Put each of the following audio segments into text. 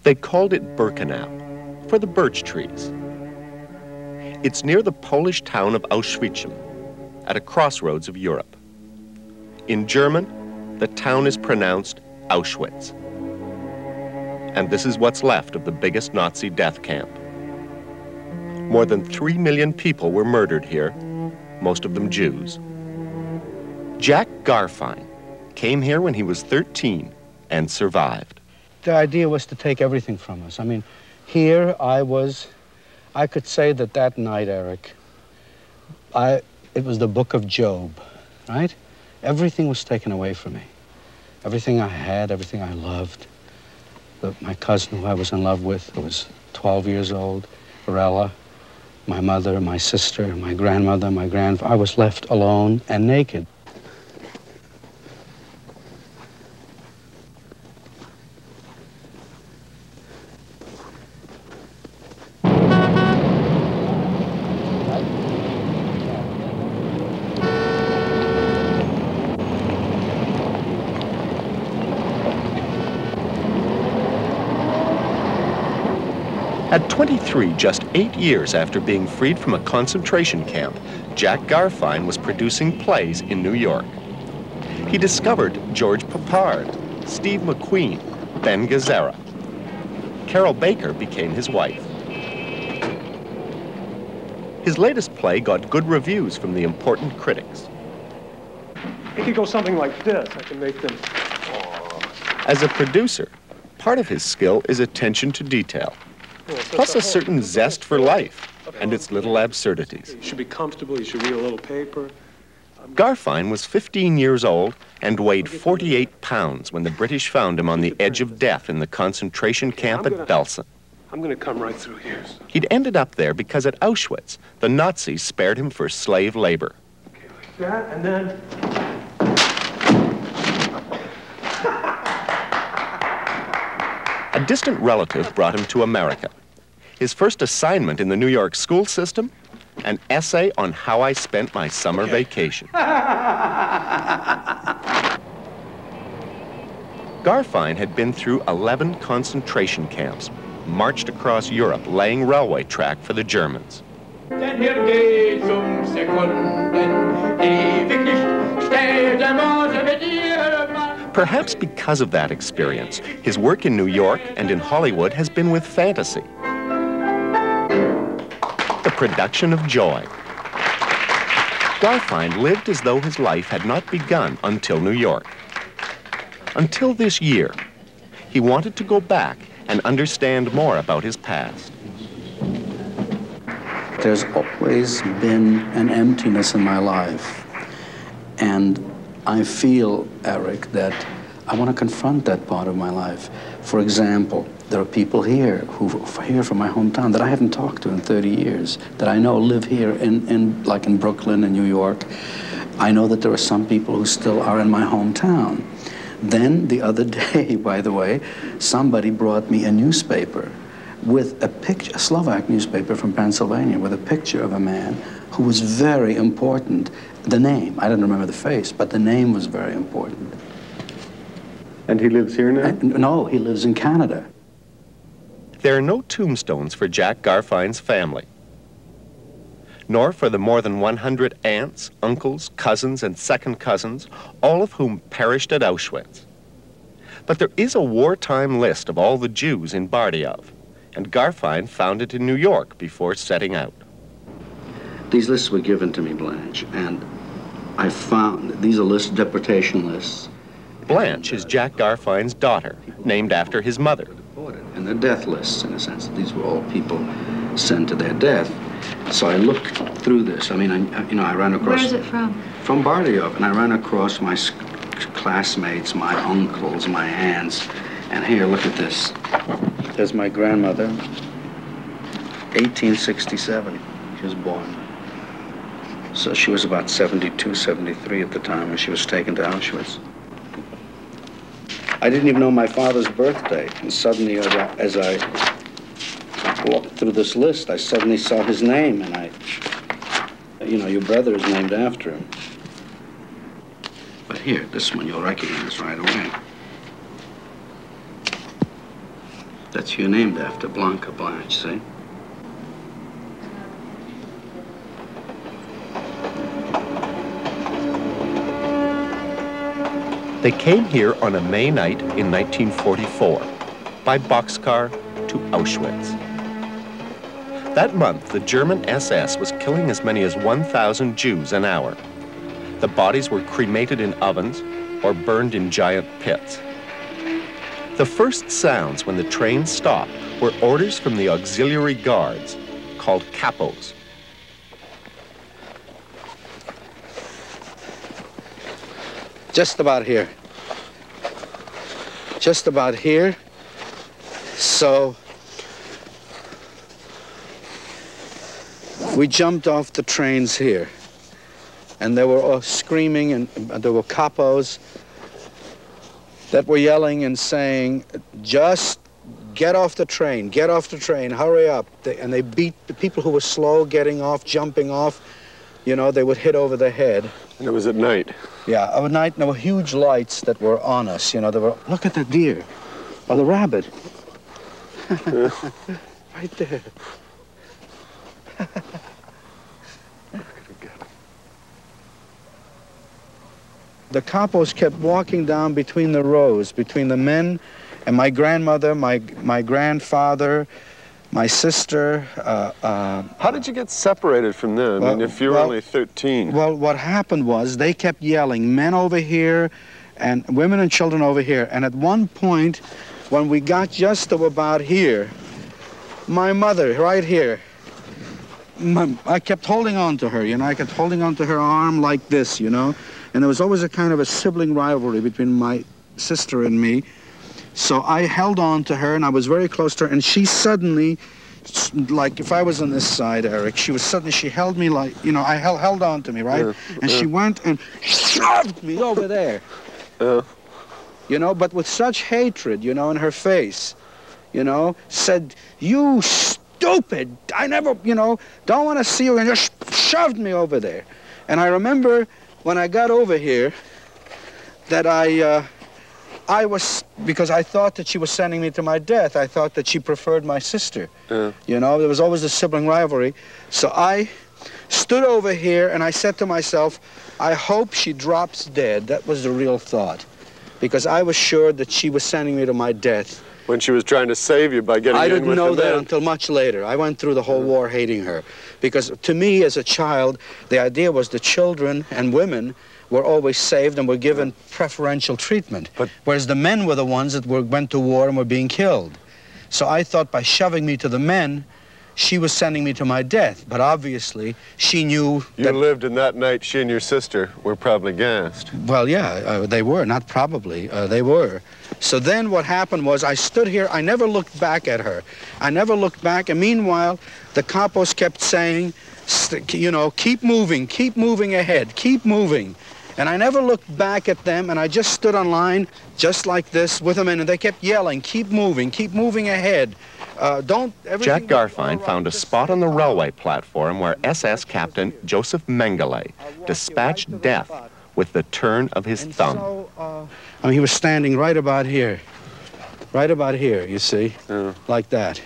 They called it Birkenau for the birch trees. It's near the Polish town of Auschwitz, at a crossroads of Europe. In German, the town is pronounced Auschwitz. And this is what's left of the biggest Nazi death camp. More than 3 million people were murdered here, most of them Jews. Jack Garfein came here when he was 13 and survived. The idea was to take everything from us. I mean, here I could say that night, Eric, it was the book of Job, right? Everything was taken away from me. Everything I had, everything I loved. My cousin who I was in love with, who was 12 years old, Varela, my mother, my sister, my grandmother, my grandfather. I was left alone and naked. At 23, just 8 years after being freed from a concentration camp, Jack Garfein was producing plays in New York. He discovered George Peppard, Steve McQueen, Ben Gazzara. Carol Baker became his wife. His latest play got good reviews from the important critics. It could go something like this. I can make them... As a producer, part of his skill is attention to detail, plus a certain zest for life and its little absurdities. You should be comfortable. You should read a little paper. Garfein was 15 years old and weighed 48 pounds when the British found him on the edge of death in the concentration camp at Belsen. I'm going to come right through here. So. He'd ended up there because at Auschwitz, the Nazis spared him for slave labor. Okay, like that, and then... A distant relative brought him to America. His first assignment in the New York school system, an essay on how I spent my summer vacation. Garfein had been through 11 concentration camps, marched across Europe, laying railway track for the Germans. Perhaps because of that experience, his work in New York and in Hollywood has been with fantasy. The production of joy. Garfein lived as though his life had not begun until New York. Until this year, he wanted to go back and understand more about his past. There's always been an emptiness in my life. And I feel, Eric, that I want to confront that part of my life. For example, there are people here who are here from my hometown that I haven't talked to in 30 years, that I know live here like in Brooklyn and New York. I know that there are some people who still are in my hometown. Then the other day, by the way, somebody brought me a newspaper with a picture, a Slovak newspaper from Pennsylvania, with a picture of a man who was very important. The name, I don't remember the face, but the name was very important. And he lives here now? No, he lives in Canada. There are no tombstones for Jack Garfein's family, nor for the more than 100 aunts, uncles, cousins, and second cousins, all of whom perished at Auschwitz. But there is a wartime list of all the Jews in Bardejov, and Garfein found it in New York before setting out. These lists were given to me, Blanche, and I found, these are deportation lists. Blanche is Jack Garfein's daughter, named after his mother. And the death lists, in a sense. These were all people sent to their death. So I looked through this. I mean, I ran across... Where is it from? From Bardejov, and I ran across my classmates, my uncles, my aunts. And here, look at this. There's my grandmother, 1867, she was born. So she was about 72, 73 at the time when she was taken to Auschwitz. I didn't even know my father's birthday, and suddenly as I walked through this list, I suddenly saw his name, and you know, your brother is named after him. But here, this one you'll recognize right away. That's you named after, Blanca Blanche, see? They came here on a May night in 1944, by boxcar to Auschwitz. That month, the German SS was killing as many as 1,000 Jews an hour. The bodies were cremated in ovens or burned in giant pits. The first sounds when the train stopped were orders from the auxiliary guards, called capos. Just about here. Just about here. So we jumped off the trains here, and they were all screaming, and there were capos that were yelling and saying, just get off the train, hurry up. And they beat the people who were slow getting off, jumping off. You know, they would hit over the head. And it was at night? Yeah, at night, and there were huge lights that were on us. You know, there were, look at the deer, or the rabbit. Right there. The capos kept walking down between the rows, between the men and my grandmother, my grandfather, my sister. How did you get separated from them? I mean, if you were only 13. Well, what happened was they kept yelling, men over here and women and children over here. And at one point, when we got just to about here, my mother, right here, I kept holding on to her, you know, I kept holding on to her arm like this, you know. And there was always a kind of a sibling rivalry between my sister and me. So I held on to her, and I was very close to her, and she suddenly, like if I was on this side, Eric, she held me like, you know, I held on to me, right? And she went and shoved me over there. You know, but with such hatred, you know, in her face, you know, said, you stupid, I never, you know, don't want to see you, and just shoved me over there. And I remember when I got over here that I was, because I thought that she was sending me to my death. I thought that she preferred my sister. You know, there was always a sibling rivalry. So I stood over here and I said to myself, I hope she drops dead. That was the real thought. Because I was sure that she was sending me to my death. When she was trying to save you by getting in with the men? I didn't know that until much later. I went through the whole war hating her. Because to me, as a child, the idea was the children and women were always saved and were given preferential treatment. Whereas the men were the ones that went to war and were being killed. So I thought by shoving me to the men, she was sending me to my death. But obviously, she knew You lived, and that night she and your sister were probably gassed. Well, yeah, they were, not probably, they were. So then what happened was I stood here, I never looked back at her. I never looked back, and meanwhile, the capos kept saying, you know, keep moving ahead, keep moving. And I never looked back at them, and I just stood on line, just like this, with them, and they kept yelling, keep moving ahead. Jack Garfein found a spot on the railway platform where SS Captain Joseph Mengele dispatched death with the turn of his thumb. So, I mean, he was standing right about here, you see, like that.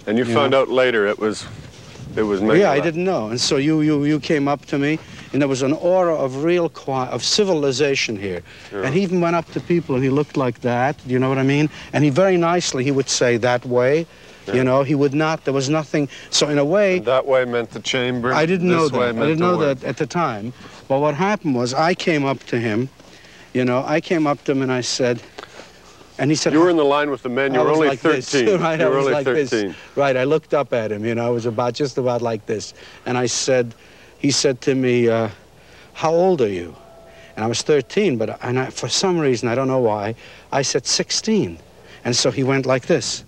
And you found out later it was Mengele. Yeah, I didn't know. And so you came up to me, and there was an aura of real of civilization here. Yeah. And he even went up to people and he looked like that, you know what I mean? And he very nicely, he would say that way. Yeah. You know, he would not, there was nothing. So in a way... And that way meant the chamber? I didn't know that. I didn't know that at the time. But what happened was I came up to him, you know, and I said, and he said... You were in the line with the men, you were only like 13. Right, you were I was only like 13. This. Right, I looked up at him, you know, I was just about like this. And I said, he said to me, how old are you? And I was 13, but for some reason, I don't know why, I said 16. And so he went like this.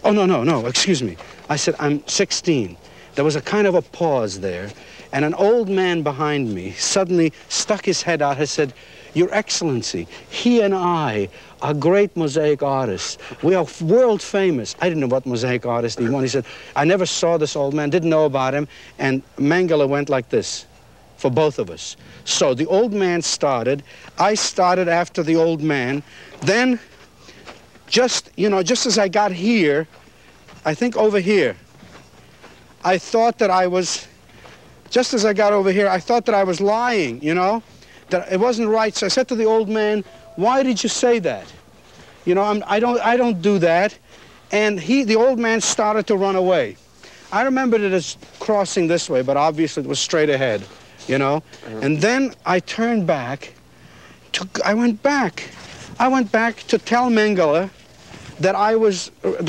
Oh, no, excuse me. I said, I'm 16. There was a kind of a pause there, and an old man behind me suddenly stuck his head out and said, Your Excellency, he and I are great mosaic artists. We are world famous. I didn't know what mosaic artist he was. He said, I never saw this old man, didn't know about him, and Mengele went like this for both of us. So the old man started. I started after the old man. Then, just as I got here, I think over here, I thought that I was, just as I got over here, I thought that I was lying, that it wasn't right. So I said to the old man, why did you say that? I don't do that. And the old man started to run away. I remembered it as crossing this way, but obviously it was straight ahead, And then I turned back. I went back to tell Mengele that I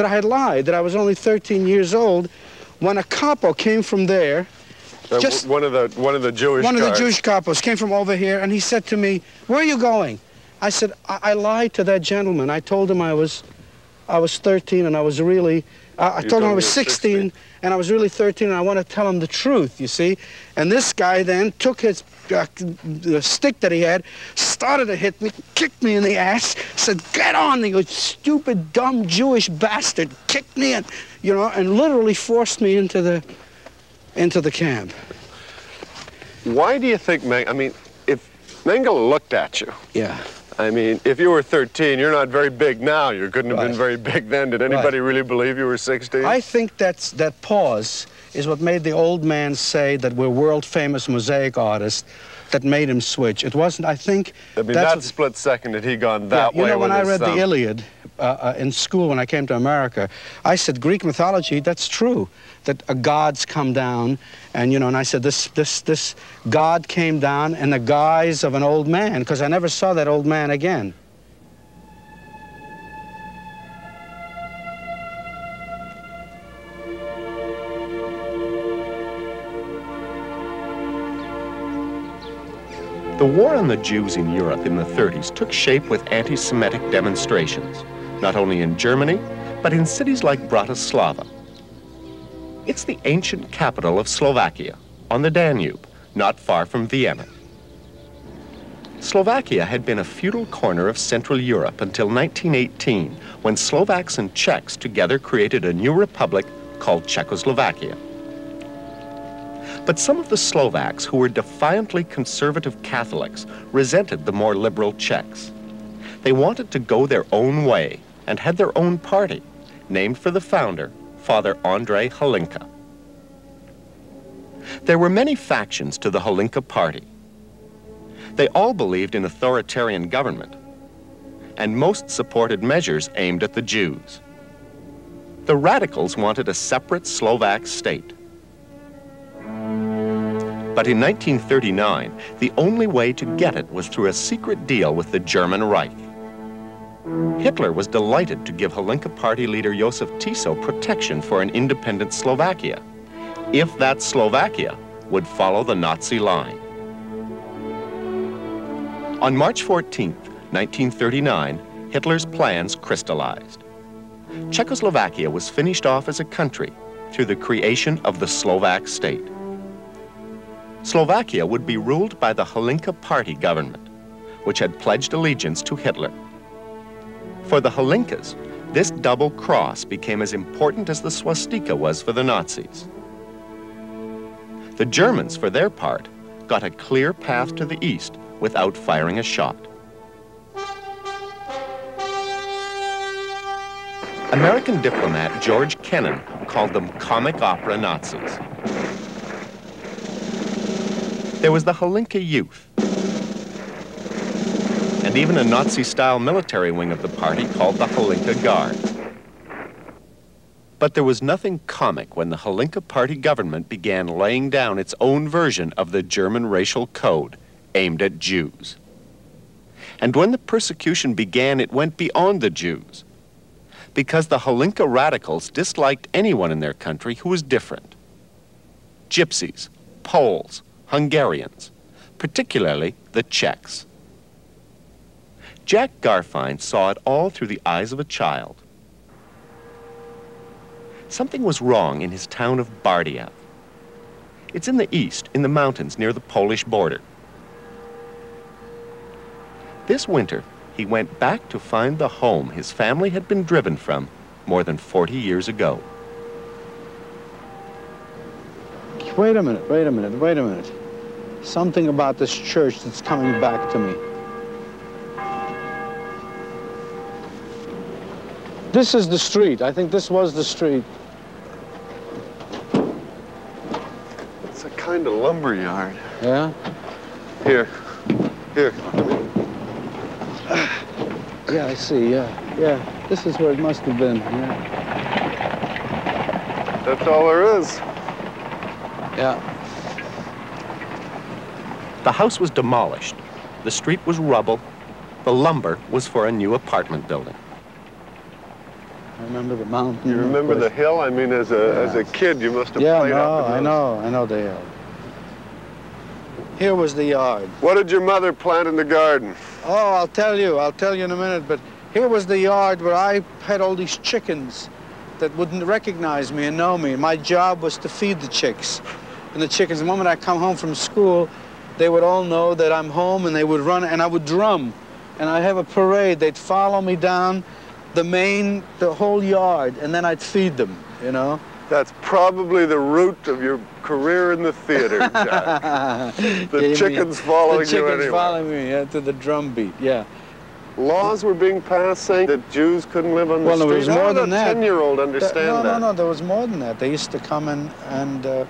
had lied, that I was only 13 years old, when a capo came from there. One of the Jewish One of the Jewish capos came from over here, and he said to me, where are you going? I said, I lied to that gentleman. I told him I was 13, and I was really, I told him I was 16, and I was really 13, and I want to tell him the truth, you see? And this guy then took his the stick that he had, started to hit me, kicked me in the ass, said, get on, you stupid, dumb Jewish bastard, kicked me, and literally forced me into the camp. Why do you think, if Mengele looked at you, yeah. If you were 13, you're not very big now. You couldn't have been very big then. Did anybody really believe you were 16? I think that pause is what made the old man say that we're world-famous mosaic artists that made him switch. It wasn't, I think... that split second had he gone that way when I read the Iliad in school when I came to America, I said, Greek mythology, that's true, that gods come down, and, and I said, this god came down in the guise of an old man, because I never saw that old man again. The war on the Jews in Europe in the 30s took shape with anti-Semitic demonstrations, not only in Germany, but in cities like Bratislava. It's the ancient capital of Slovakia, on the Danube, not far from Vienna. Slovakia had been a feudal corner of Central Europe until 1918, when Slovaks and Czechs together created a new republic called Czechoslovakia. But some of the Slovaks who were defiantly conservative Catholics resented the more liberal Czechs. They wanted to go their own way and had their own party, named for the founder, Father Andrei Hlinka. There were many factions to the Hlinka party. They all believed in authoritarian government, and most supported measures aimed at the Jews. The radicals wanted a separate Slovak state. But in 1939, the only way to get it was through a secret deal with the German Reich. Hitler was delighted to give Hlinka party leader Josef Tiso protection for an independent Slovakia, if that Slovakia would follow the Nazi line. On March 14, 1939, Hitler's plans crystallized. Czechoslovakia was finished off as a country through the creation of the Slovak state. Slovakia would be ruled by the Hlinka party government, which had pledged allegiance to Hitler. For the Hlinkas, this double cross became as important as the swastika was for the Nazis. The Germans, for their part, got a clear path to the east without firing a shot. American diplomat George Kennan called them comic opera Nazis. There was the Hlinka Youth, and even a Nazi-style military wing of the party called the Hlinka Guard. But there was nothing comic when the Hlinka party government began laying down its own version of the German racial code aimed at Jews. And when the persecution began, it went beyond the Jews, because the Hlinka radicals disliked anyone in their country who was different. Gypsies, Poles, Hungarians, particularly the Czechs. Jack Garfein saw it all through the eyes of a child. Something was wrong in his town of Bardia. It's in the east, in the mountains near the Polish border. This winter, he went back to find the home his family had been driven from more than 40 years ago. Wait a minute, wait a minute, wait a minute. Something about this church that's coming back to me. This is the street. I think this was the street. It's a kind of lumber yard. Yeah? Here. Yeah, I see, yeah. This is where it must have been, yeah. That's all there is. Yeah. The house was demolished. The street was rubble. The lumber was for a new apartment building. I remember the mountain. You remember the hill? I mean, as a kid, you must have played up in those. I know the hill. Here was the yard. What did your mother plant in the garden? Oh, I'll tell you in a minute, but here was the yard where I had all these chickens that wouldn't recognize me and know me. My job was to feed the chicks. And the chickens, the moment I come home from school, they would all know that I'm home, and they would run, and I would drum. And I'd have a parade. They'd follow me down the whole yard, and then I'd feed them, you know? That's probably the root of your career in the theater, Jack. The chickens following you anywhere. The chickens following me, yeah, to the drum beat, yeah. Laws were being passed saying that Jews couldn't live on the street. Well, there was more than that. How did a 10-year-old understand that? No, there was more than that. They used to come in, and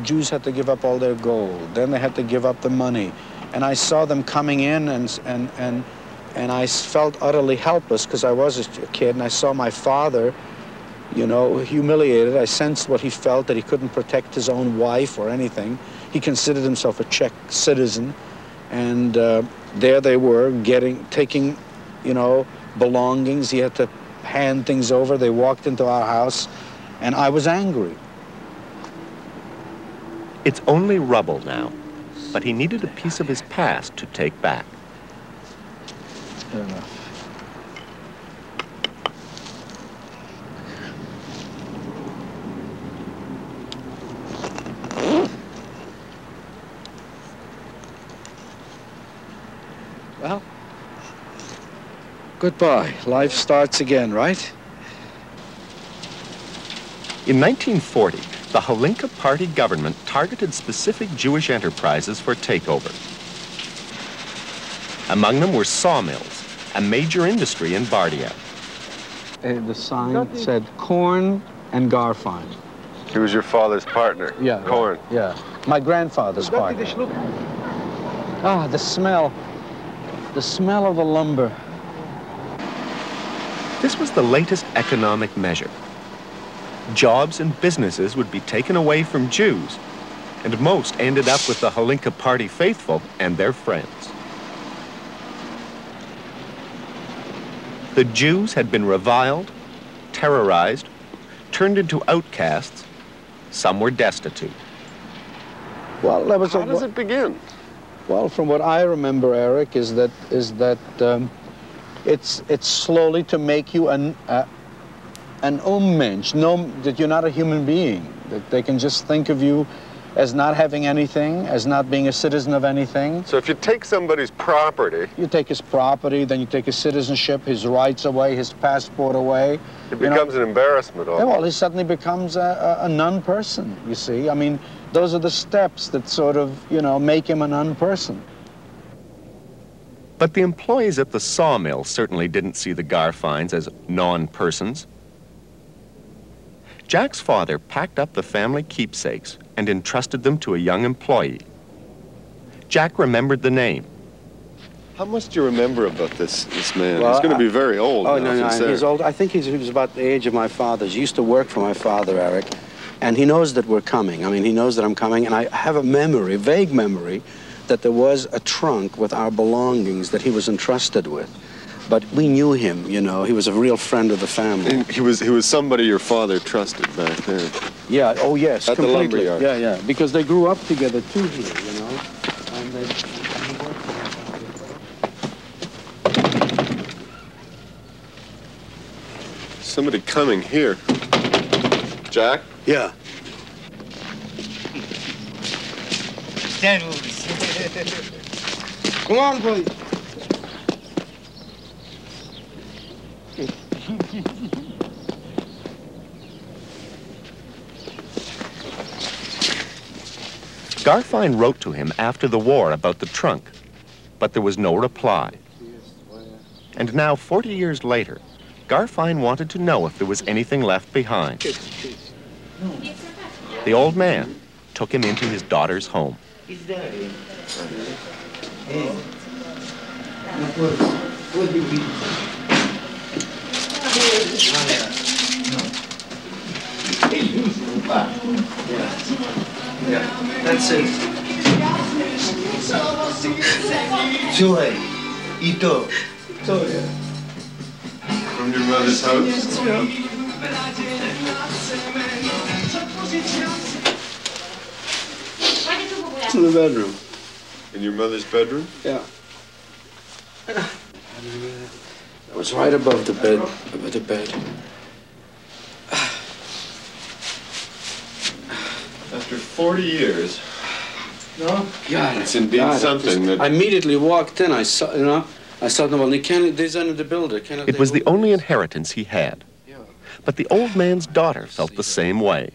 Jews had to give up all their gold. Then they had to give up the money. And I saw them coming in, and I felt utterly helpless because I was a kid, and I saw my father, you know, humiliated. I sensed what he felt, that he couldn't protect his own wife or anything. He considered himself a Czech citizen, and there they were taking, you know, belongings. He had to hand things over. They walked into our house, and I was angry. It's only rubble now, but he needed a piece of his past to take back. Fair enough. Well, goodbye. Life starts again, right? In 1940, the Holinka Party government targeted specific Jewish enterprises for takeover. Among them were sawmills, a major industry in Bardia. The sign said corn and Garfein. He was your father's partner. Yeah. Corn. Yeah. My grandfather's partner. Ah, the smell. The smell of the lumber. This was the latest economic measure. Jobs and businesses would be taken away from Jews, and most ended up with the Holinka Party faithful and their friends. The Jews had been reviled, terrorized, turned into outcasts. Some were destitute. Well, that was How does it begin? Well, from what I remember, Eric, is that it's slowly to make you an Mensch, that you're not a human being, that they can just think of you as not having anything, as not being a citizen of anything. So if you take somebody's property... You take his property, then you take his citizenship, his rights away, his passport away. It becomes an embarrassment. Well, he suddenly becomes a non-person, you see. I mean, those are the steps that sort of, make him a non-person. But the employees at the sawmill certainly didn't see the Garfeins as non-persons. Jack's father packed up the family keepsakes and entrusted them to a young employee. Jack remembered the name. How much do you remember about this man? Well, he's going to be very old. Oh, no, he's old. I think he was about the age of my father's. He used to work for my father, Eric. And he knows that we're coming. I mean, he knows that I'm coming. And I have a memory, a vague memory, that there was a trunk with our belongings that he was entrusted with. But we knew him, he was a real friend of the family. And he was somebody your father trusted back then. Yeah, oh yes, at completely. The lumber yard. Yeah, because they grew up together too here, And they Somebody coming here. Jack? Yeah. Come on, boy. Garfein wrote to him after the war about the trunk, but there was no reply. And now, 40 years later, Garfein wanted to know if there was anything left behind. The old man took him into his daughter's home. Yeah, that's it. Słuchaj, I to. From your mother's house? Yeah. In the bedroom. In your mother's bedroom? Yeah. It was right above the bed, After 40 years. No? God, it's indeed something that... I immediately walked in. I saw, I saw them. Well, there's under the builder. It was the only inheritance he had. But the old man's daughter felt the same way.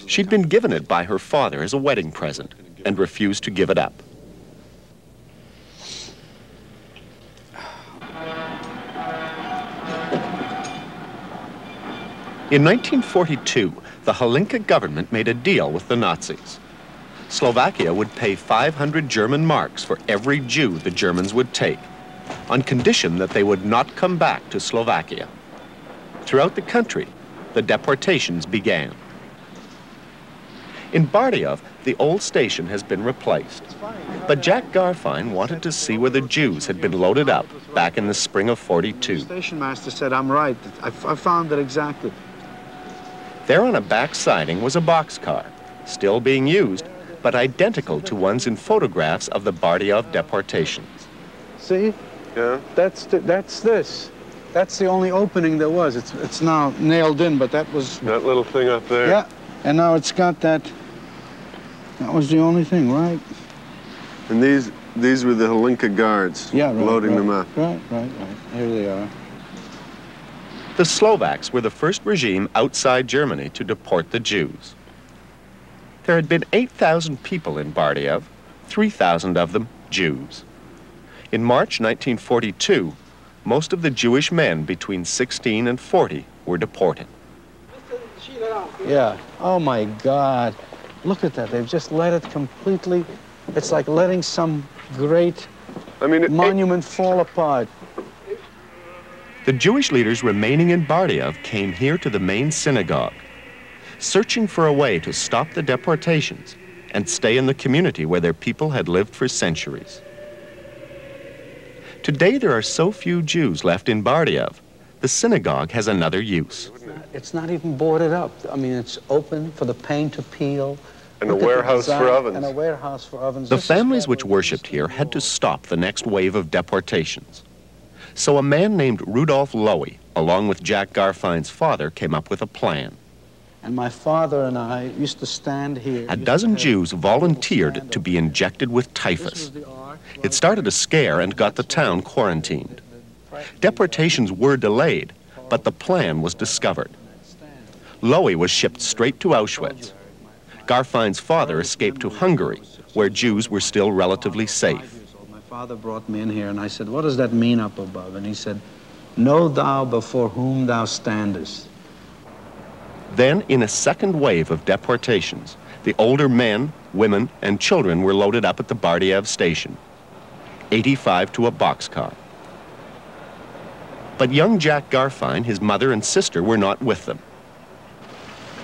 She'd been given it by her father as a wedding present and refused to give it up. In 1942, the Hlinka government made a deal with the Nazis. Slovakia would pay 500 German marks for every Jew the Germans would take, on condition that they would not come back to Slovakia. Throughout the country, the deportations began. In Bardejov, the old station has been replaced. But Jack Garfein wanted to see where the Jews had been loaded up back in the spring of '42. The station master said, I'm right. I found it exactly. There on a back siding was a boxcar, still being used, but identical to ones in photographs of the Bardejov deportations. See? Yeah? That's this. That's the only opening there was. It's now nailed in, but that was... That little thing up there? Yeah, and now it's got that... That was the only thing, right? And these were the Hlinka guards loading them up. Right. Here they are. The Slovaks were the first regime outside Germany to deport the Jews. There had been 8,000 people in Bardejov, 3,000 of them Jews. In March 1942, most of the Jewish men between 16 and 40 were deported. Yeah. Oh, my God. Look at that. They've just let it completely... It's like letting some great monument fall apart. The Jewish leaders remaining in Bardejov came here to the main synagogue, searching for a way to stop the deportations and stay in the community where their people had lived for centuries. Today, there are so few Jews left in Bardejov, the synagogue has another use. It's not even boarded up. I mean, it's open for the paint to peel. And a warehouse for ovens. And a warehouse for ovens. The families which worshipped here had to stop the next wave of deportations. So a man named Rudolf Lowy, along with Jack Garfein's father, came up with a plan. And my father and I used to stand here. A dozen Jews volunteered to be injected with typhus. It started a scare and got the town quarantined. Deportations were delayed, but the plan was discovered. Lowy was shipped straight to Auschwitz. Garfein's father escaped to Hungary, where Jews were still relatively safe. My father brought me in here, and I said, what does that mean up above? And he said, know thou before whom thou standest. Then, in a second wave of deportations, the older men, women, and children were loaded up at the Bardejov station, 85 to a boxcar. But young Jack Garfein, his mother and sister, were not with them.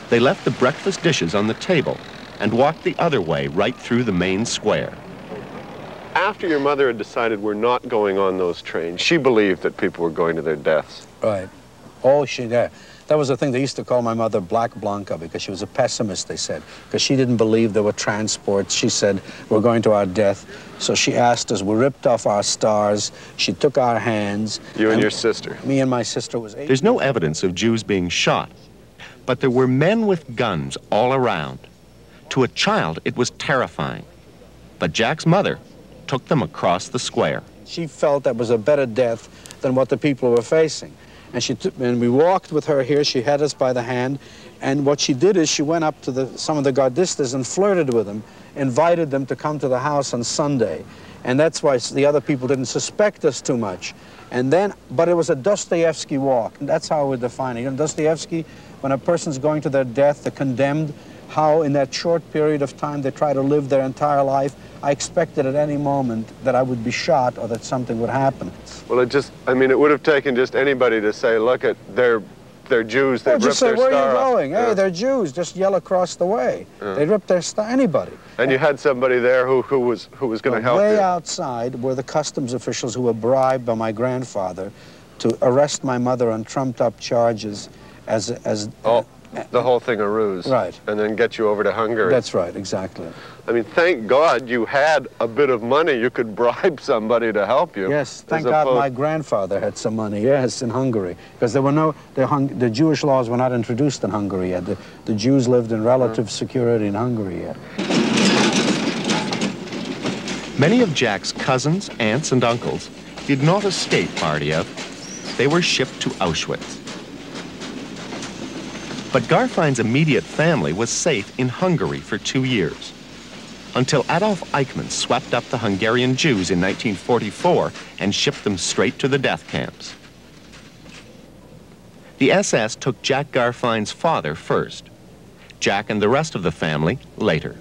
They left the breakfast dishes on the table and walked the other way right through the main square. After your mother had decided we're not going on those trains, she believed that people were going to their deaths. Right. Oh, that was the thing. They used to call my mother Black Blanca because she was a pessimist, they said, because she didn't believe there were transports. She said, we're going to our death. So she asked us, we ripped off our stars. She took our hands. You and your sister? Me and my sister was 8. There's no evidence of Jews being shot, But there were men with guns all around. To a child, it was terrifying. But Jack's mother took them across the square. She felt that was a better death than what the people were facing. And we walked with her here. She had us by the hand. And what she did is she went up to some of the gardistas and flirted with them, invited them to come to the house on Sunday. And that's why the other people didn't suspect us too much. And then, but it was a Dostoevsky walk. And that's how we're defining it. Dostoevsky, when a person's going to their death, the condemned, how in that short period of time they try to live their entire life. I expected at any moment that I would be shot or that something would happen. Well, it would have taken just anybody to say, look at, they're Jews, they've ripped their star off. Where are you going? Hey, they're Jews, just yell across the way. They ripped their star, anybody. And you had somebody there who was going to help you? Way outside were the customs officials who were bribed by my grandfather to arrest my mother on trumped-up charges the whole thing a ruse. Right. And then get you over to Hungary. That's right, exactly. I mean, thank God you had a bit of money. You could bribe somebody to help you. Yes, thank God my grandfather had some money, yes, in Hungary. Because there were the Jewish laws were not introduced in Hungary yet. The Jews lived in relative security in Hungary yet. Many of Jack's cousins, aunts, and uncles did not escape Bardiev. They were shipped to Auschwitz. But Garfein's immediate family was safe in Hungary for 2 years, until Adolf Eichmann swept up the Hungarian Jews in 1944 and shipped them straight to the death camps. The SS took Jack Garfein's father first, Jack and the rest of the family later.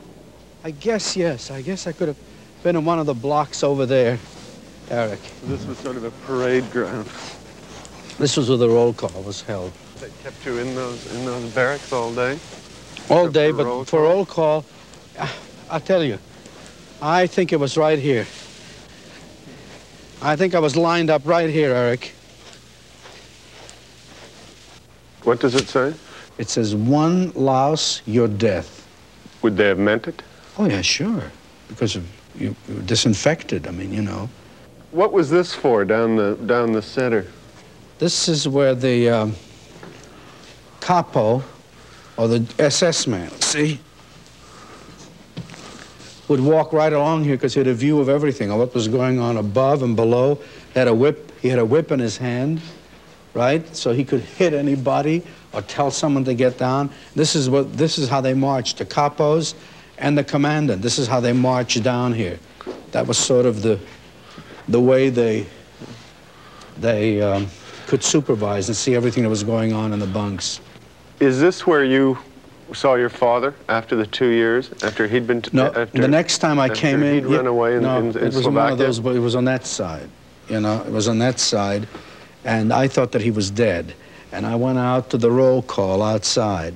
I guess, yes, I guess I could have been in one of the blocks over there, Eric. This was sort of a parade ground. This was where the roll call was held. They kept you in those barracks all day? All day, but for roll call, I'll tell you, I think it was right here. I think I was lined up right here, Eric. What does it say? It says, one louse, your death. Would they have meant it? Oh, yeah, sure. Because you were disinfected, I mean, you know. What was this for down the center? This is where the capo, or the SS man, see, would walk right along here because he had a view of everything, of what was going on above and below. He had a whip in his hand, right? So he could hit anybody or tell someone to get down. This is how they marched, the capos and the commandant. This is how they marched down here. That was sort of the way they could supervise and see everything that was going on in the bunks. Is this where you saw your father after the 2 years, after he'd been... No, the next time I came in... He'd run away in it was Slovakia? one of those, but it was on that side, you know, it was on that side, and I thought that he was dead. And I went out to the roll call outside,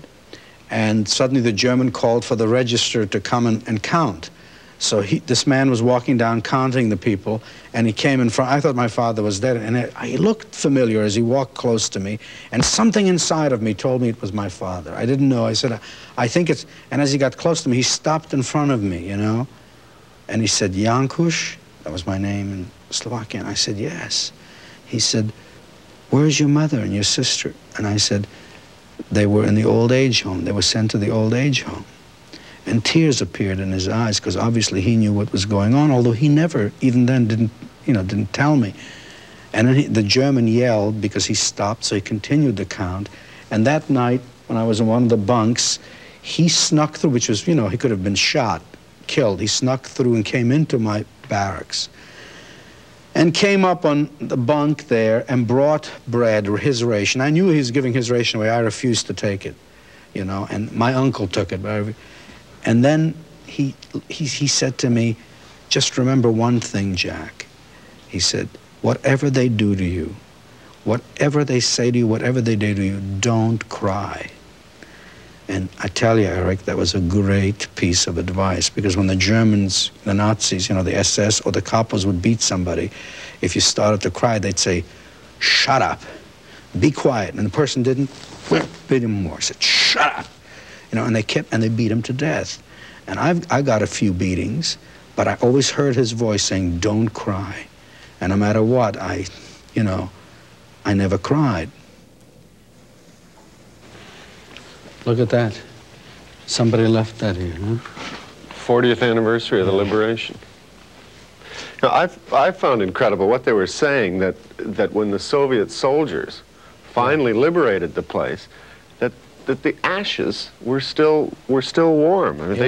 and suddenly the German called for the register to come and count. So this man was walking down counting the people, and he came in front. I thought my father was dead, and he looked familiar as he walked close to me, and something inside of me told me it was my father. I didn't know. I said, I think it's... And as he got close to me, he stopped in front of me, you know, and he said, Jankuš, that was my name in Slovakian. I said, yes. He said, where's your mother and your sister? And I said, they were in the old age home. They were sent to the old age home. And tears appeared in his eyes because obviously he knew what was going on, although he never, even then, didn't tell me. And then the German yelled because he stopped, so he continued the count. And that night, when I was in one of the bunks, he snuck through, which was, you know, he could have been shot, killed. He snuck through and came into my barracks and came up on the bunk there and brought bread, his ration. I knew he was giving his ration away. I refused to take it, you know, and my uncle took it. And then he said to me, just remember one thing, Jack. He said, whatever they do to you, whatever they say to you, whatever they do to you, don't cry. And I tell you, Eric, that was a great piece of advice, because when the Germans, the Nazis, you know, the SS or the capos would beat somebody, if you started to cry, they'd say, shut up, be quiet. And the person didn't, beat him more, said, shut up. You know, and they beat him to death. And I got a few beatings, but I always heard his voice saying, don't cry. And no matter what, I never cried. Look at that. Somebody left that here, huh? 40th anniversary of the liberation. Now, I found incredible what they were saying, that when the Soviet soldiers finally liberated the place, that the ashes were still warm. I mean,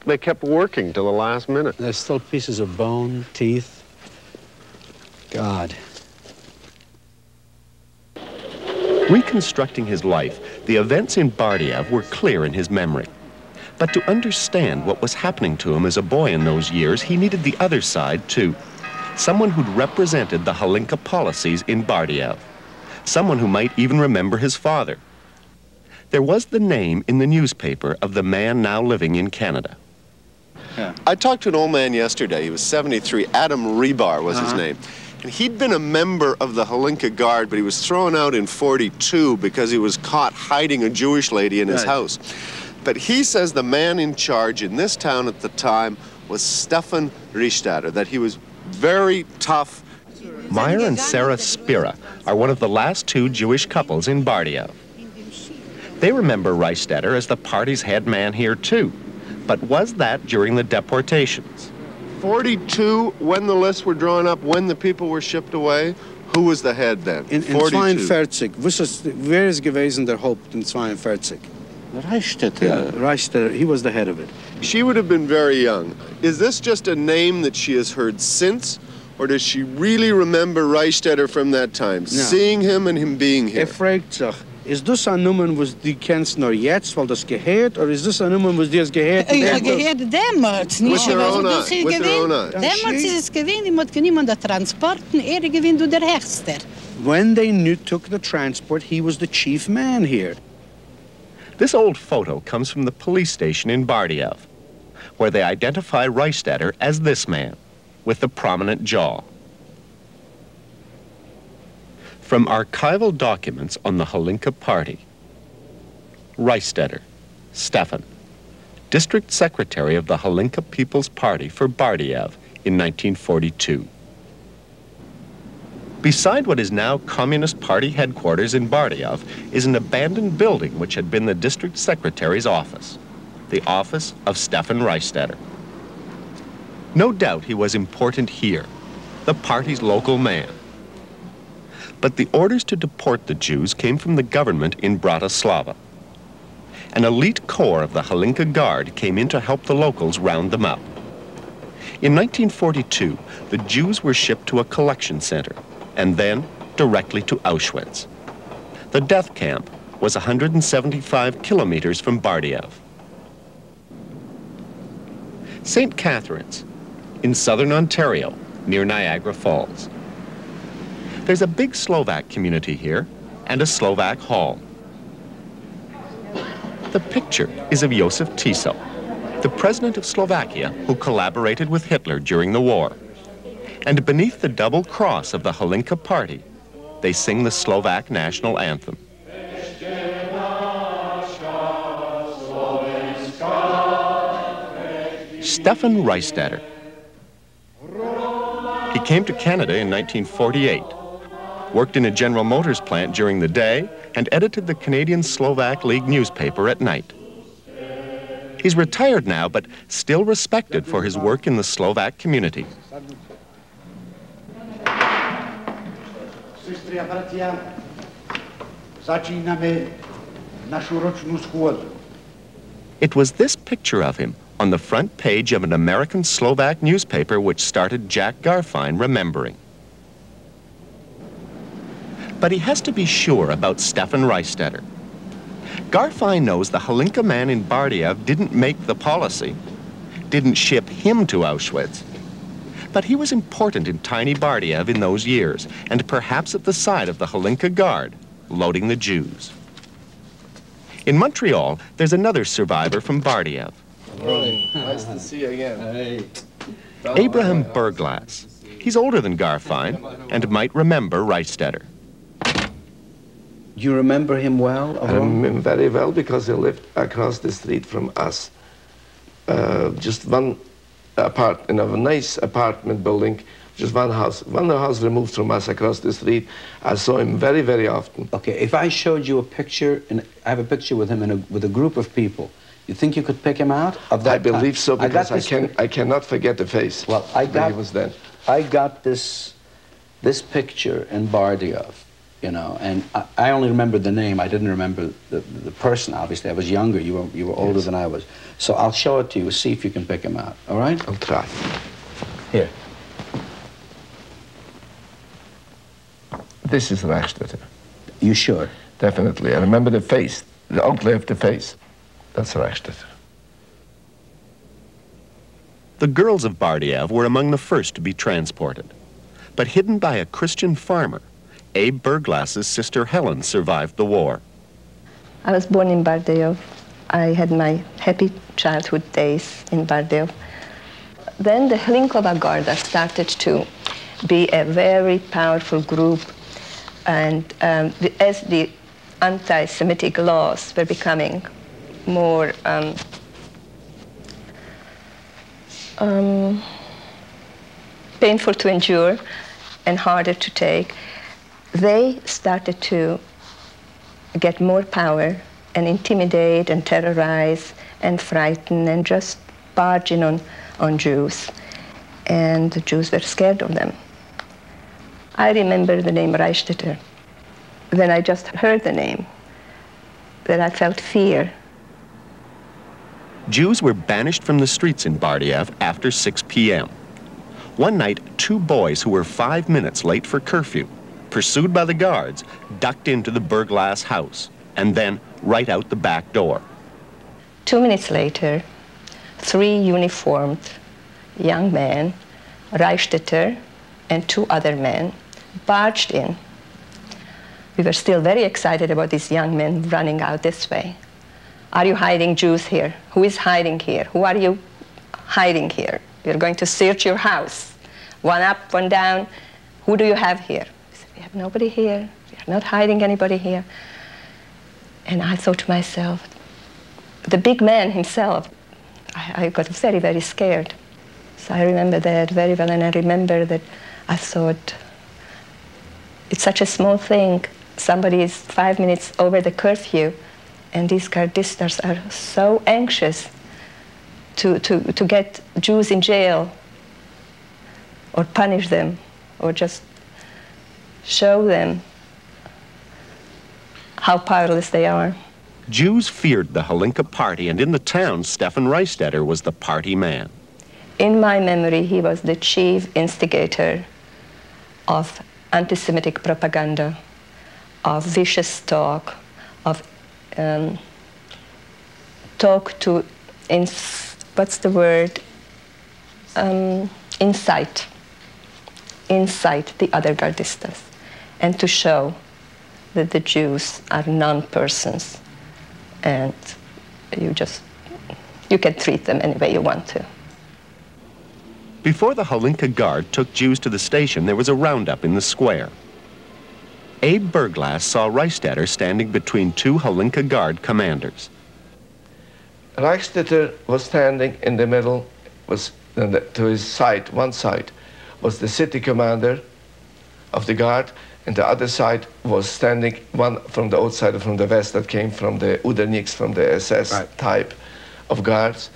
they kept working till the last minute. There's still pieces of bone, teeth. God. Reconstructing his life, the events in Bardiev were clear in his memory. But to understand what was happening to him as a boy in those years, he needed the other side, too. Someone who'd represented the Hlinka policies in Bardiev. Someone who might even remember his father. There was the name in the newspaper of the man now living in Canada. Yeah. I talked to an old man yesterday. He was 73. Adam Rebar was his name. And he'd been a member of the Hlinka Guard, but he was thrown out in 42 because he was caught hiding a Jewish lady in his house. But he says the man in charge in this town at the time was Stefan Reichstatter, that he was very tough. Meyer and Sarah Spira are one of the last two Jewish couples in Bardiev. They remember Reichstatter as the party's head man here, too. But was that during the deportations? 42, when the lists were drawn up, when the people were shipped away, who was the head then? In 42. Where is gewesen der Haupt in 42? Reichstatter. Yeah, Reichstatter, he was the head of it. She would have been very young. Is this just a name that she has heard since, or does she really remember Reichstatter from that time, seeing him and him being here? Fragt sich, ist das ein Nummer, was die kennst nur jetzt, weil das gehört, oder ist das ein Nummer, was die es gehört? Gehört damals, nicht? With their own eyes. Damals ist es gewesen, die muss niemand der Transporten, gewinnt du der Herster. When they took the transport, he was the chief man here. This old photo comes from the police station in Bardiev, where they identify Reichstatter as this man, with the prominent jaw. From archival documents on the Hlinka Party, Reichstatter, Stefan, District Secretary of the Hlinka People's Party for Bardiev in 1942. Beside what is now Communist Party headquarters in Bardiev is an abandoned building which had been the district secretary's office, the office of Stefan Reichstatter. No doubt he was important here, the party's local man. But the orders to deport the Jews came from the government in Bratislava. An elite corps of the Hlinka Guard came in to help the locals round them up. In 1942, the Jews were shipped to a collection center, and then directly to Auschwitz. The death camp was 175 kilometers from Bardiev. St. Catharines, in southern Ontario, near Niagara Falls. There's a big Slovak community here and a Slovak hall. The picture is of Josef Tiso, the president of Slovakia who collaborated with Hitler during the war. And beneath the double cross of the Hlinka Party, they sing the Slovak national anthem. Stefan Reichstatter. He came to Canada in 1948, worked in a General Motors plant during the day, and edited the Canadian Slovak League newspaper at night. He's retired now, but still respected for his work in the Slovak community. It was this picture of him on the front page of an American Slovak newspaper which started Jack Garfein remembering. But he has to be sure about Stefan Reichstatter. Garfein knows the Hlinka man in Bardiev didn't make the policy, didn't ship him to Auschwitz. But he was important in tiny Bardiev in those years, and perhaps at the side of the Hlinka Guard, loading the Jews. In Montreal, there's another survivor from Bardiev. Nice to see you again. Hey. Abraham Berglass. He's older than Garfein and might remember Reichstatter. You remember him well? I remember him very well because he lived across the street from us. Just one apart in a nice apartment building, just one house removed from us across the street. I saw him very, very often. Okay, if I showed you a picture, and I have a picture with him with a group of people, you think you could pick him out of that I believe so, because I cannot forget the face. Well, he was then. I got this picture in Bardiev, you know, and I only remember the name. I didn't remember the person, obviously. I was younger. You were older than I was. So I'll show it to you. See if you can pick him out, all right? I'll try. Here. This is Reichstätter. You sure? Definitely. I remember the face, the outlay of the face. That's Reichstätter. The girls of Bardiev were among the first to be transported. But hidden by a Christian farmer, Abe Berglass's sister Helen survived the war. I was born in Bardiev. I had my happy childhood days in Bardiev. Then the Hlinkova Garda started to be a very powerful group, and as the anti-Semitic laws were becoming more painful to endure and harder to take, they started to get more power and intimidate and terrorize and frighten and just barge in on Jews. And the Jews were scared of them. I remember the name Reichstätter. When I just heard the name, that I felt fear. Jews were banished from the streets in Bardiev after 6 p.m. One night, 2 boys who were 5 minutes late for curfew, pursued by the guards, ducked into the Berglass house and then right out the back door. 2 minutes later, 3 uniformed young men, Reichstätter and 2 other men, barged in. We were still very excited about these young men running out this way. Are you hiding Jews here? Who is hiding here? Who are you hiding here? We're going to search your house. 1 up, 1 down. Who do you have here? We said, we have nobody here. We are not hiding anybody here. And I thought to myself, the big man himself, I got very, very scared. So I remember that very well, and I remember that I thought, it's such a small thing. Somebody is 5 minutes over the curfew, and these Gardistas are so anxious to get Jews in jail or punish them or just show them how powerless they are. Jews feared the Hlinka party, and in the town, Stefan Reichstätter was the party man. In my memory, he was the chief instigator of anti-Semitic propaganda, of vicious talk, of talk to, what's the word, incite the other Gardistas, and to show that the Jews are non-persons, and you can treat them any way you want to. Before the Hlinka Guard took Jews to the station, there was a roundup in the square. Abe Berglass saw Reichstätter standing between 2 Hlinka Guard commanders. Reichstätter was standing in the middle, to his side, one side, was the city commander of the guard, and the other side was standing one from the outside, from the west, that came from the Uderniks, from the SS type of guards.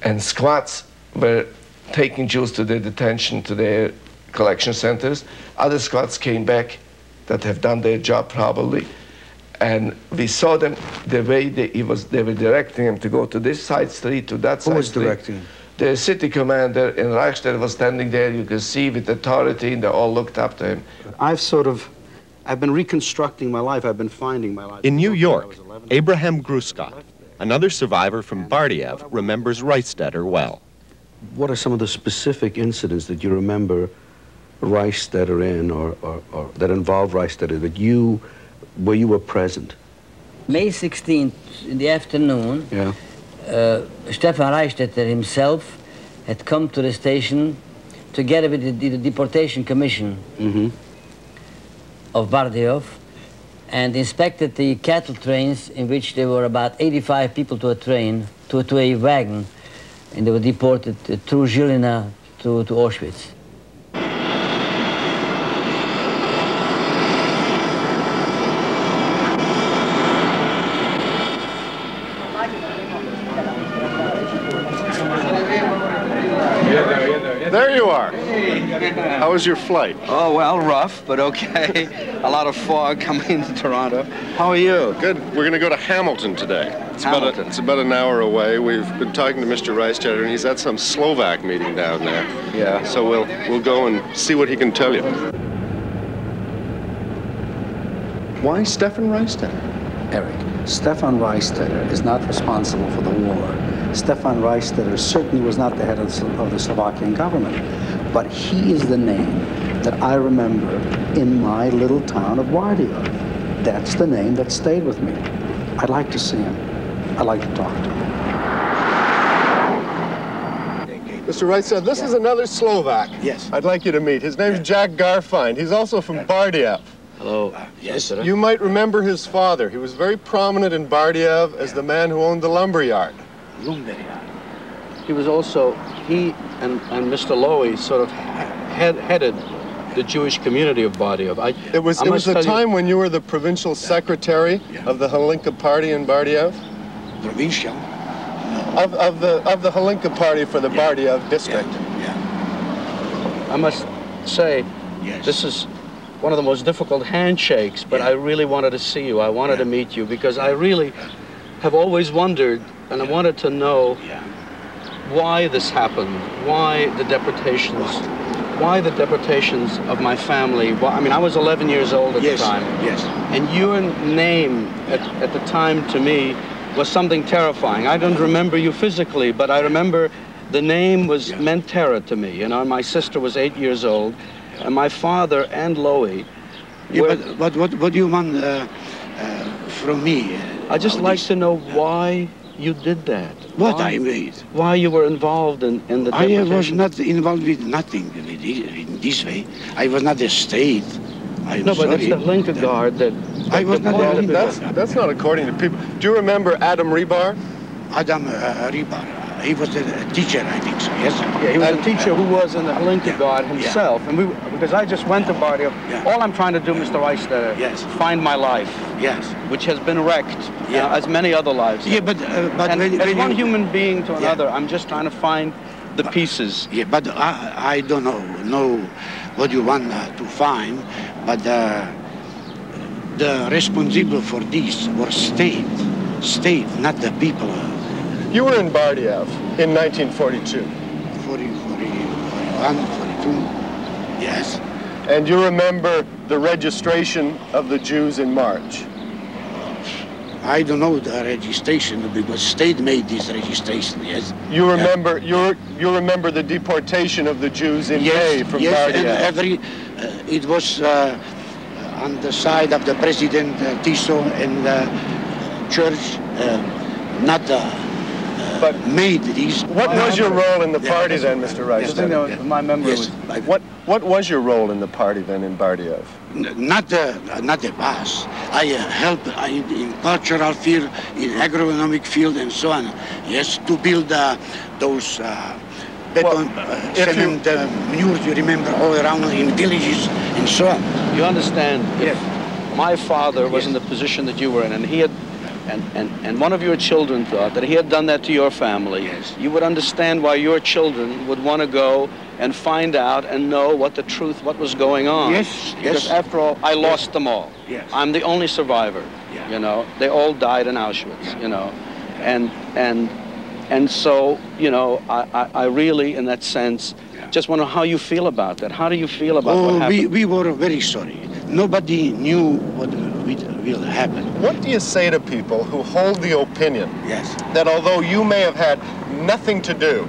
And squads were taking Jews to their detention, to their collection centers. Other squads came back that have done their job probably. And we saw them, the way they were directing them to go to this side street, to that side street. Who was directing them? The city commander in Reichstätter was standing there, you can see, with authority, and they all looked up to him. I've been reconstructing my life. I've been finding my life. In New York, Abraham Gruskot, another survivor from Bardiev, remembers Reichstätter well. What are some of the specific incidents that you remember Reichstätter in, or that involved Reichstätter, where you were present? May 16th, in the afternoon, yeah. Stefan Reichstätter himself had come to the station together with the Deportation Commission of Bardiev, and inspected the cattle trains in which there were about 85 people to a train, to a wagon, and they were deported through Gillian to Auschwitz. There you are. How was your flight? Oh, well, rough, but okay. A lot of fog coming into Toronto. How are you? Good. We're going to go to Hamilton today. It's about an hour away. We've been talking to Mr. Reistetter, and he's at some Slovak meeting down there. Yeah. So we'll go and see what he can tell you. Why Stefan Reistetter? Eric, Stefan Reistetter is not responsible for the war. Stefan Reistetter certainly was not the head of the Slovakian government, but he is the name that I remember in my little town of Bardejov. That's the name that stayed with me. I'd like to see him. I'd like to talk to him. Mr. Reistetter, this is another Slovak. Yes. I'd like you to meet. His name's Jack Garfein. He's also from Bardejov. Hello. Yes, sir. You might remember his father. He was very prominent in Bardejov as the man who owned the lumber yard. He was also, he and Mr. Lowy sort of headed the Jewish community of Bardejov. It was the time when you were the provincial secretary of the Hlinka party in Bardejov? Provincial? Of the Hlinka party for the Bardejov district. Yeah. I must say, this is one of the most difficult handshakes, but I really wanted to see you. I wanted to meet you because I really have always wondered, and I wanted to know why this happened, why the deportations of my family. I mean, I was 11 years old at the time. Yes. And your name at the time to me was something terrifying. I don't remember you physically, but I remember the name meant terror to me. You know, my sister was 8 years old, and my father and Lowy. But what do you want from me? I'd just like to know why you did that. What I made? Why you were involved in the deportation? I was not involved with nothing in this way. I was not the state. No, but it's the Hlinka Guard that... I was not the That's not according to people. Do you remember Adam Rebar? Adam Rebar. He was a teacher, I think so, yes? Yeah, he was a teacher who was in the Hlinka Guard himself. And because I just went to Bardejov, all I'm trying to do, Mr. Reistetter, find my life. Yes. Which has been wrecked, as many other lives. Yeah, but as one human being to another, I'm just trying to find the pieces. Yeah, but I don't know what you want to find, but the responsible for this was state, not the people. You were in Bardejov in 1942. 41, 42, yes. And you remember the registration of the Jews in March? I don't know the registration because state made this registration, yes. You remember you remember the deportation of the Jews in May from Bardejov? Yes, and it was on the side of the President Tiso and the church, not but made these. What was your role in the party then, Mr. Reistetter? My memory was... What was your role in the party then in Bardejov? Not the boss. I helped in cultural field, in agronomic field, and so on. Yes, to build those cement manures, you remember, all around in villages and so on. You understand? If my father was in the position that you were in, and he had. And one of your children thought that he had done that to your family, you would understand why your children would want to go and find out and know what the truth, what was going on. Yes. Because after all, I lost them all. Yes. I'm the only survivor. You know, they all died in Auschwitz. You know, and so you know, I really, in that sense, just wonder how you feel about that. How do you feel about what happened? We were very sorry. Nobody knew what will happen. What do you say to people who hold the opinion that although you may have had nothing to do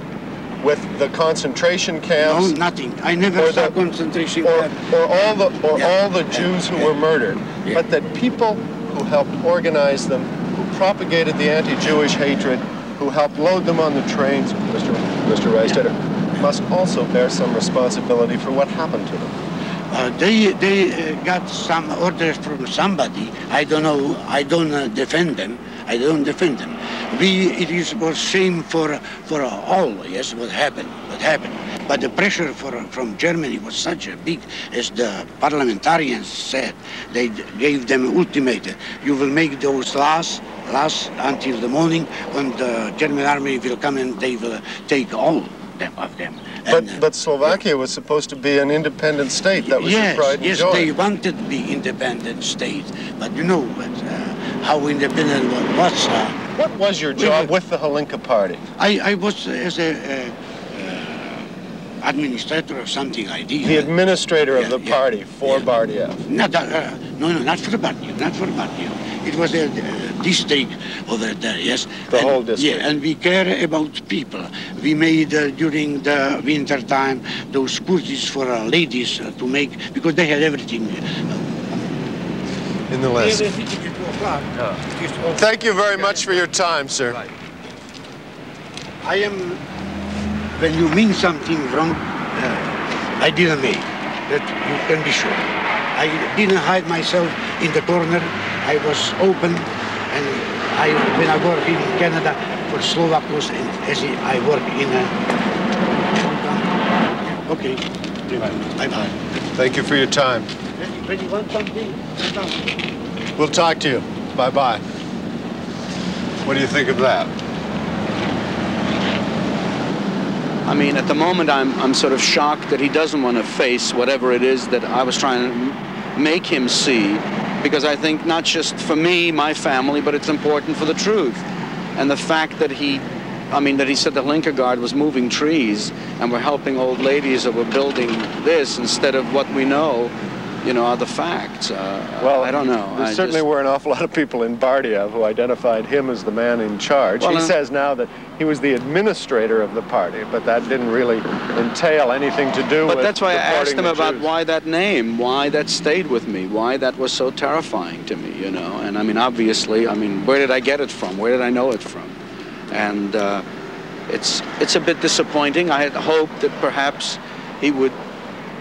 with the concentration camps, no, nothing. I never saw concentration camp, or all the Jews who were murdered, but that people who helped organize them, who propagated the anti-Jewish hatred, who helped load them on the trains, Mr. Reistetter, must also bear some responsibility for what happened to them. They got some orders from somebody. I don't know. I don't defend them. I don't defend them. It was shame for all, yes, what happened. But the pressure from Germany was such a big, as the parliamentarians said, they gave them ultimatum. You will make those last until the morning when the German army will come and they will take all of them. But Slovakia was supposed to be an independent state. That was your pride and yes, joy. they wanted to be independent state. But you know how independent was. What was your job with the Hlinka Party? I was as a administrator or something like this. The administrator of the party for Bardiev. No, not for Bardiev, not for Bardiev. It was a district over there, yes. The whole district. Yeah, and we care about people. We made during the winter time those courses for ladies to make, because they had everything. In the list. Thank you very much for your time, sir. I am, when you mean something wrong, I didn't make. That you can be sure. I didn't hide myself in the corner. I was open, and when I work in Canada for Slovakians, and as I work in okay, bye-bye. Thank you for your time. When you want something, we'll talk to you. Bye-bye. What do you think of that? I mean, at the moment, I'm sort of shocked that he doesn't want to face whatever it is that I was trying to make him see, because I think not just for me, my family, but it's important for the truth. And the fact that he said the Hlinka Guard was moving trees and we're helping old ladies that were building this instead of what we know, are the facts. Well, I don't know. There certainly were an awful lot of people in Bardiev who identified him as the man in charge. Well, he says now that he was the administrator of the party, but that didn't really entail anything to do with. But that's why I asked him about Jews. Why that name, why that stayed with me, why that was so terrifying to me, And I mean, obviously, where did I get it from? Where did I know it from? And it's a bit disappointing. I had hoped that perhaps he would,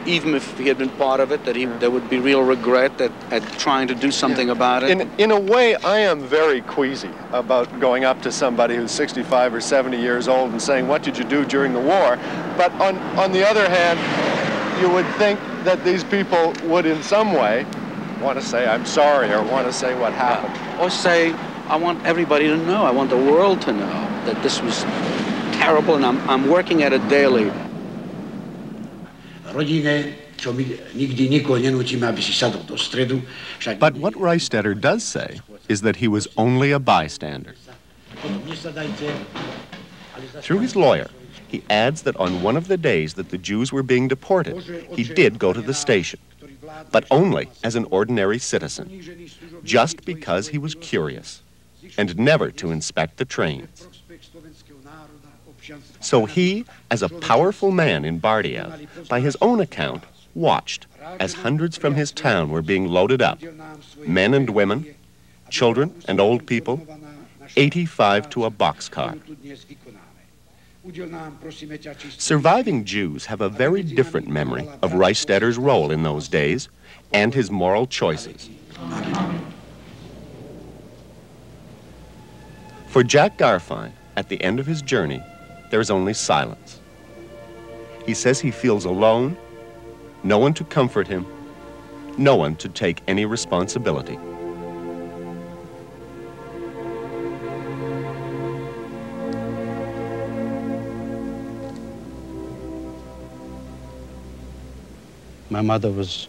even if he had been part of it, that there would be real regret at trying to do something about it. In a way, I am very queasy about going up to somebody who's 65 or 70 years old and saying, what did you do during the war? But on the other hand, you would think that these people would in some way want to say, I'm sorry, or want to say what happened. Or say, I want everybody to know, I want the world to know that this was terrible, and I'm working at it daily. But what Reistetter does say is that he was only a bystander. Through his lawyer, he adds that on one of the days that the Jews were being deported, he did go to the station, but only as an ordinary citizen, just because he was curious, and never to inspect the trains. So he, as a powerful man in Bardiev, by his own account, watched as hundreds from his town were being loaded up, men and women, children and old people, 85 to a boxcar. Surviving Jews have a very different memory of Reistetter's role in those days and his moral choices. For Jack Garfein, at the end of his journey, there's only silence. He says he feels alone, no one to comfort him, no one to take any responsibility. My mother was,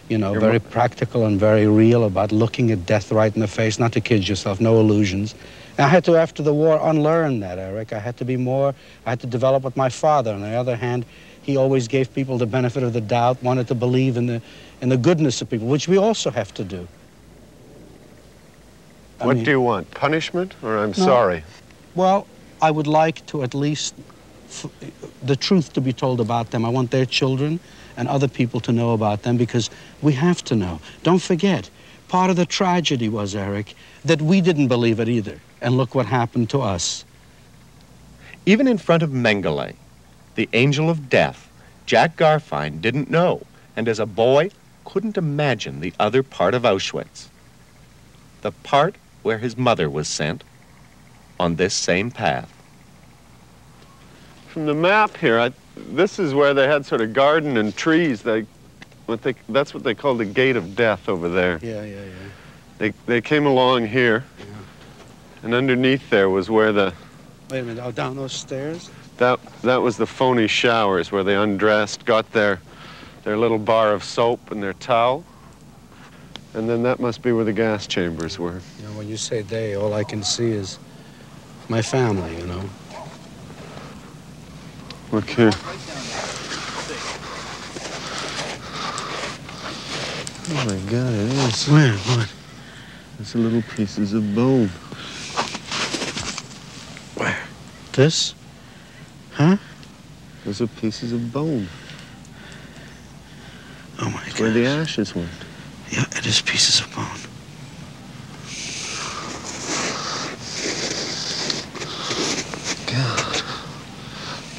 very practical and very real about looking at death right in the face, not to kid yourself, no illusions. And I had to, after the war, unlearn that, Eric. I had to develop with my father. On the other hand, he always gave people the benefit of the doubt, wanted to believe in the goodness of people, which we also have to do. What do you want, punishment or I'm sorry? Well, I would like to at least the truth to be told about them. I want their children and other people to know about them, because we have to know. Don't forget, part of the tragedy was, Eric, that we didn't believe it either. And look what happened to us. Even in front of Mengele, the angel of death, Jack Garfein didn't know, and as a boy, couldn't imagine the other part of Auschwitz. The part where his mother was sent, on this same path. From the map here, this is where they had sort of garden and trees. That's what they call the gate of death over there. Yeah. They came along here, and underneath there was where the... Wait a minute, oh, down those stairs? That was the phony showers where they undressed, got their little bar of soap and their towel. And then that must be where the gas chambers were. You know, when you say they, all I can see is my family, you know. Look here. Oh my God, it is. Where? What? There's little pieces of bone. Where? This? Huh? Those are pieces of bone. Oh my God. Where the ashes went. Yeah, it is pieces of bone. God,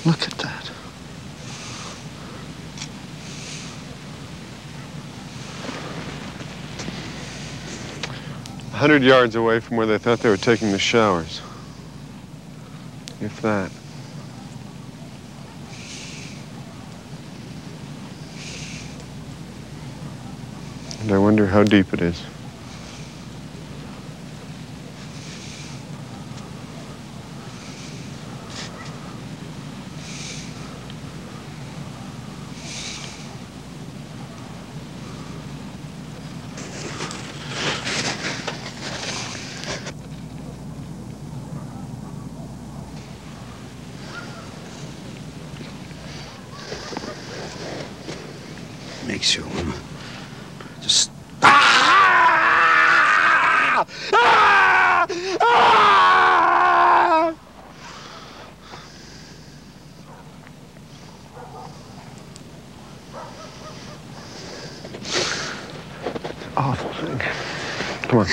look at that. A 100 yards away from where they thought they were taking the showers. If that. And I wonder how deep it is. Makes you wanna just... Awful thing. Come on.